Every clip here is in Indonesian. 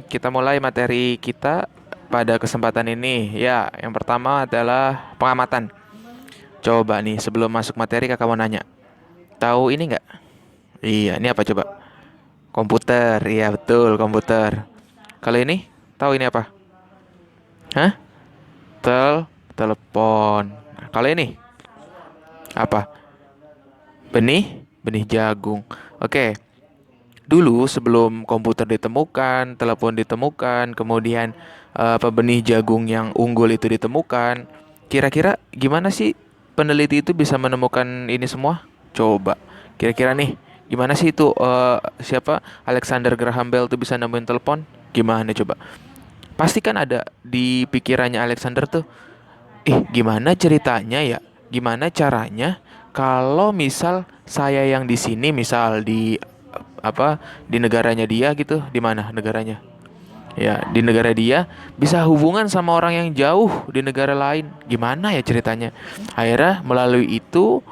Kita mulai materi kita pada kesempatan ini. Ya, yang pertama adalah pengamatan. Coba nih, sebelum masuk materi kakak mau nanya. Tahu ini nggak? Iya, ini apa coba? Komputer. Iya, betul, komputer. Kalau ini, tahu ini apa? Hah? Telepon. Nah, kalau ini, apa? Benih? Benih jagung. Oke, dulu sebelum komputer ditemukan, telepon ditemukan, kemudian benih jagung yang unggul itu ditemukan, kira-kira gimana sih peneliti itu bisa menemukan ini semua? Coba, kira-kira nih, gimana sih itu siapa Alexander Graham Bell tuh bisa nemuin telepon? Gimana coba? Pasti kan ada di pikirannya Alexander tuh, gimana ceritanya ya? Gimana caranya kalau misal saya yang di sini, misal di apa di negaranya dia gitu, di mana negaranya? Ya, di negara dia bisa hubungan sama orang yang jauh di negara lain. Gimana ya ceritanya? Akhirnya melalui itu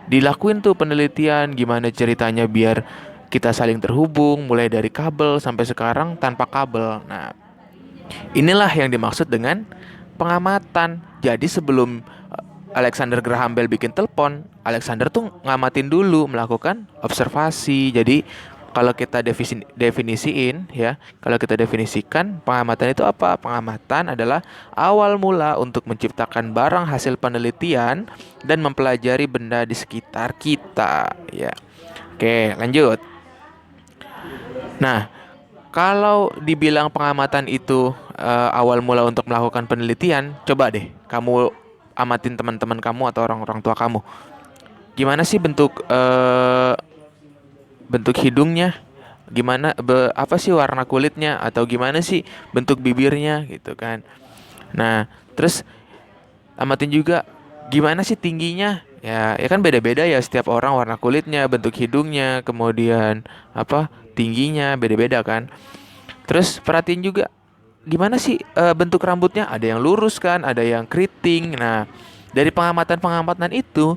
dilakuin tuh penelitian gimana ceritanya biar kita saling terhubung mulai dari kabel sampai sekarang tanpa kabel. Nah, inilah yang dimaksud dengan pengamatan. Jadi sebelum Alexander Graham Bell bikin telepon, Alexander tuh ngamatin dulu, melakukan observasi. Jadi kalau kita definisiin ya, kalau kita definisikan pengamatan itu apa? Pengamatan adalah awal mula untuk menciptakan barang hasil penelitian dan mempelajari benda di sekitar kita ya. Oke, lanjut. Nah, kalau dibilang pengamatan itu awal mula untuk melakukan penelitian, coba deh kamu amatin teman-teman kamu atau orang-orang tua kamu. Gimana sih bentuk hidungnya? Apa sih warna kulitnya atau gimana sih bentuk bibirnya gitu kan. Nah, terus amatin juga gimana sih tingginya? Ya, ya kan beda-beda ya setiap orang warna kulitnya, bentuk hidungnya, kemudian apa? Tingginya beda-beda kan. Terus perhatiin juga gimana sih bentuk rambutnya? Ada yang lurus kan, ada yang keriting. Nah, dari pengamatan-pengamatan itu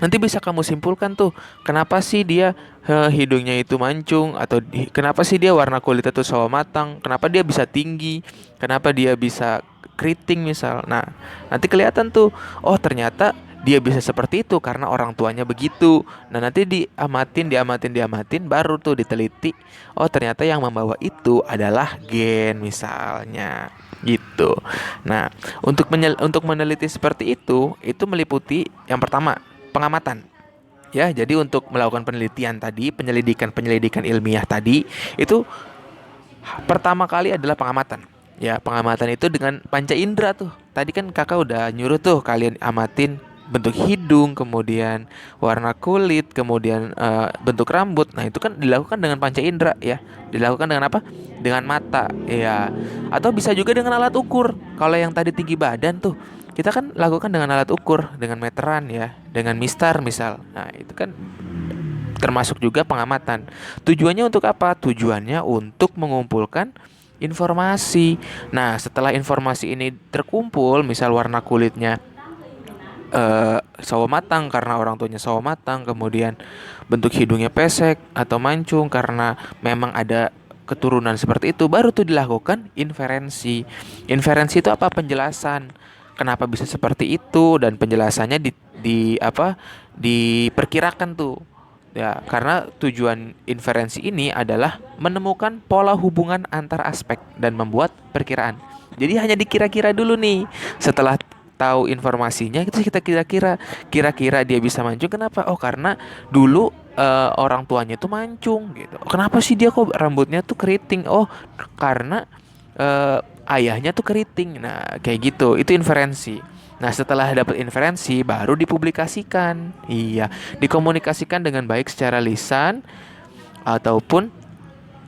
nanti bisa kamu simpulkan tuh kenapa sih dia hidungnya itu mancung atau kenapa sih dia warna kulitnya tuh sawo matang, kenapa dia bisa tinggi, kenapa dia bisa keriting misal. Nah, nanti kelihatan tuh, oh ternyata dia bisa seperti itu karena orang tuanya begitu. Nah, nanti diamatin, baru tuh diteliti. Oh, ternyata yang membawa itu adalah gen misalnya. Gitu. Nah, untuk meneliti seperti itu meliputi yang pertama, pengamatan. Ya, jadi untuk melakukan penelitian tadi, penyelidikan ilmiah tadi, itu pertama kali adalah pengamatan. Ya, pengamatan itu dengan panca indera tuh. Tadi kan kakak udah nyuruh tuh kalian amatin bentuk hidung, kemudian warna kulit, kemudian bentuk rambut. Nah, itu kan dilakukan dengan panca indera ya. Dilakukan dengan apa? Dengan mata, ya. Atau bisa juga dengan alat ukur. Kalau yang tadi tinggi badan tuh, kita kan lakukan dengan alat ukur, dengan meteran ya, dengan mistar misal. Nah, itu kan termasuk juga pengamatan. Tujuannya untuk apa? Tujuannya untuk mengumpulkan informasi. Nah, setelah informasi ini terkumpul, misal warna kulitnya sawo matang karena orang tuanya sawo matang, kemudian bentuk hidungnya pesek atau mancung karena memang ada keturunan seperti itu, baru tuh dilakukan inferensi. Inferensi itu apa? Penjelasan kenapa bisa seperti itu dan penjelasannya di apa? Diperkirakan tuh. Ya, karena tujuan inferensi ini adalah menemukan pola hubungan antar aspek dan membuat perkiraan. Jadi hanya dikira-kira dulu nih. Setelah tahu informasinya, itu kita kira-kira dia bisa mancung. Kenapa? Oh, karena dulu orang tuanya tuh mancung gitu. Kenapa sih dia kok rambutnya tuh keriting? Oh, karena ayahnya tuh keriting. Nah, kayak gitu. Itu inferensi. Nah, setelah dapat inferensi, baru dipublikasikan. Iya, dikomunikasikan dengan baik secara lisan ataupun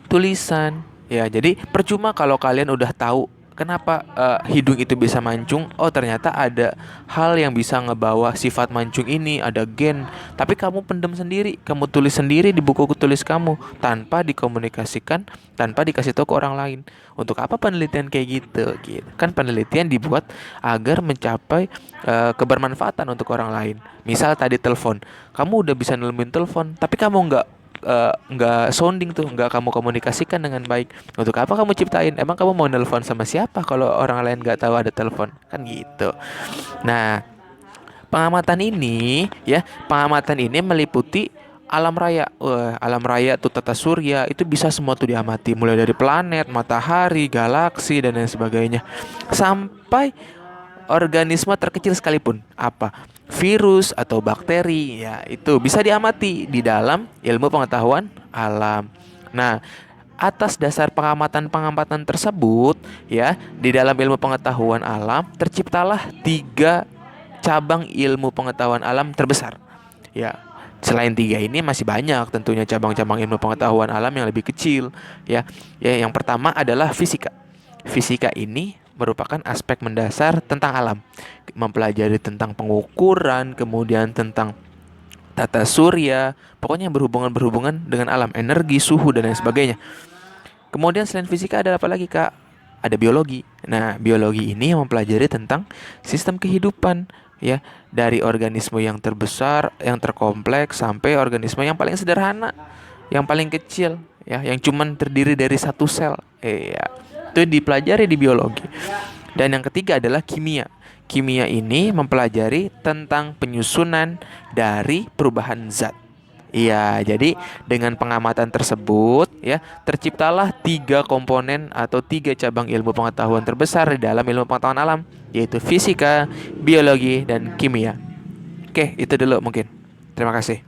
tulisan. Ya, jadi percuma kalau kalian udah tahu kenapa hidung itu bisa mancung. Oh, ternyata ada hal yang bisa ngebawa sifat mancung ini, ada gen. Tapi kamu pendem sendiri, kamu tulis sendiri di buku tulis kamu tanpa dikomunikasikan, tanpa dikasih tahu ke orang lain. Untuk apa penelitian kayak gitu? Gitu. Kan penelitian dibuat agar mencapai kebermanfaatan untuk orang lain. Misal tadi telepon, kamu udah bisa nemuin telepon, tapi kamu nggak nggak sounding tuh, nggak kamu komunikasikan dengan baik. Untuk apa kamu ciptain? Emang kamu mau nelpon sama siapa kalau orang lain nggak tahu ada telepon? Kan gitu. Nah, pengamatan ini ya, pengamatan ini meliputi alam raya. Wah, alam raya tuh tata surya itu bisa semua tuh diamati, mulai dari planet, matahari, galaksi dan lain sebagainya. Sampai organisme terkecil sekalipun, apa? Virus atau bakteri, ya itu bisa diamati di dalam ilmu pengetahuan alam. Nah, atas dasar pengamatan-pengamatan tersebut, ya, di dalam ilmu pengetahuan alam terciptalah tiga cabang ilmu pengetahuan alam terbesar. Ya, selain tiga ini masih banyak tentunya cabang-cabang ilmu pengetahuan alam yang lebih kecil. Ya, ya yang pertama adalah fisika. Fisika ini merupakan aspek mendasar tentang alam, mempelajari tentang pengukuran, kemudian tentang tata surya, pokoknya yang berhubungan dengan alam, energi, suhu dan lain sebagainya. Kemudian selain fisika ada apa lagi, Kak? Ada biologi. Nah, biologi ini mempelajari tentang sistem kehidupan, ya, dari organisme yang terbesar, yang terkompleks sampai organisme yang paling sederhana, yang paling kecil, ya, yang cuman terdiri dari satu sel. Ya, itu dipelajari di biologi. Dan yang ketiga adalah kimia. Kimia ini mempelajari tentang penyusunan dari perubahan zat. Iya, jadi dengan pengamatan tersebut, ya, terciptalah tiga komponen atau tiga cabang ilmu pengetahuan terbesar di dalam ilmu pengetahuan alam, yaitu fisika, biologi, dan kimia. Oke, itu dulu mungkin. Terima kasih.